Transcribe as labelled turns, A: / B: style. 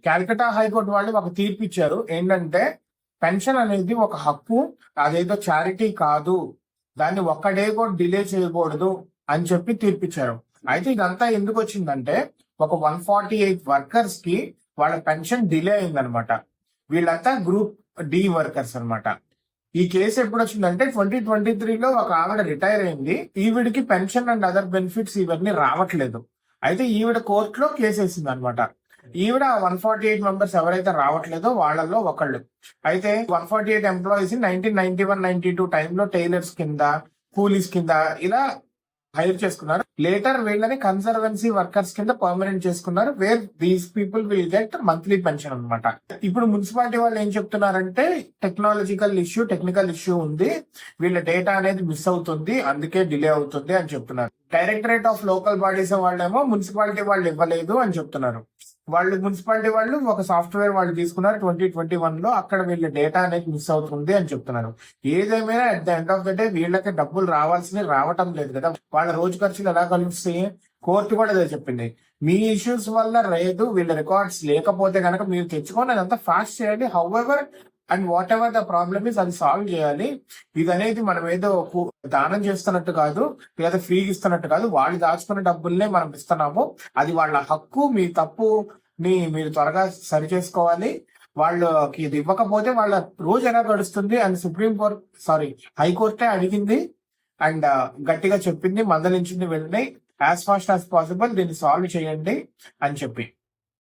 A: Calcutta high court వాళ్ళు ఒక తీర్పు ఇచ్చారు. ఏంటంటే పెన్షన్ అనేది ఒక హక్కు, అదేదో చారిటీ కాదు, దాన్ని ఒక్క డే కూడా డిలే చేయకూడదు అని చెప్పి తీర్పిచ్చారు. అయితే ఇదంతా ఎందుకు వచ్చిందంటే ఒక 148 వర్కర్స్ కి వాళ్ళ పెన్షన్ డిలే అయిందనమాట. వీళ్ళంతా గ్రూప్ డి వర్కర్స్ అన్నమాట. ఈ కేసు ఎప్పుడు వచ్చిందంటే 2023లో ఒక ఆవిడ రిటైర్ అయింది. ఈవిడికి పెన్షన్ అండ్ అదర్ బెనిఫిట్స్ ఇవన్నీ రావట్లేదు. అయితే ఈవిడ కోర్టులో కేసు వేసింది అనమాట. ఈవిడ 148 మెంబర్స్ ఎవరైతే రావట్లేదో వాళ్ళల్లో ఒకళ్ళు. అయితే 148 ఎంప్లాయీస్ 1991-92 టైంలో టైలర్స్ కింద, కూలీస్ కింద ఇలా హైర్ చేసుకున్నారు. లేటర్ వీళ్ళని కన్సర్వెన్సీ వర్కర్స్ కింద పర్మనెంట్ చేసుకున్నారు, where these people will get monthly pension అనమాట. ఇప్పుడు మున్సిపాలిటీ వాళ్ళు ఏం చెప్తున్నారంటే టెక్నికల్ ఇష్యూ ఉంది, వీళ్ళ డేటా అనేది మిస్ అవుతుంది, అందుకే డిలే అవుతుంది అని చెప్తున్నారు. డైరెక్టరేట్ ఆఫ్ లోకల్ బాడీస్ వాళ్ళేమో మున్సిపాలిటీ వాళ్ళు ఇవ్వలేదు అని చెప్తున్నారు. మున్సిపాలిటీ వాళ్ళు ఒక సాఫ్ట్వేర్ వాళ్ళు తీసుకున్నారు 2021లో, అక్కడ వీళ్ళ డేటా అనేది మిస్ అవుతుంది అని చెప్తున్నారు. ఏదేమైనా at the end of the day వీళ్ళకి డబ్బులు రావాల్సినవి రావటం లేదు కదా, వాళ్ళ రోజు ఖర్చులు ఎలా కలుస్తాయి? కోర్టు కూడా అదే చెప్పింది, మీ ఇష్యూస్ వల్ల లేదు, వీళ్ళ రికార్డ్స్ లేకపోతే కనుక మీరు తెచ్చుకొని అదంతా ఫాస్ట్ చేయాలి. However and what ever the problem is అది సాల్వ్ చేయాలి. ఇది అనేది మనం ఏదో దానం చేస్తున్నట్టు కాదు, లేదా ఫ్రీగా ఇస్తున్నట్టు కాదు, వాళ్ళు దాచుకున్న డబ్బుల్నే మనం ఇస్తున్నాము. అది వాళ్ళ హక్కు. మీ తప్పుని మీరు త్వరగా సరి చేసుకోవాలి. వాళ్ళకి ఇది ఇవ్వకపోతే వాళ్ళ రోజు ఎలా గడుస్తుంది అని హైకోర్టే అడిగింది అండ్ గట్టిగా చెప్పింది, మందలించింది. వెళ్ళి యాజ్ ఫాస్ట్ యాజ్ పాసిబుల్ దీన్ని సాల్వ్ చేయండి అని చెప్పి.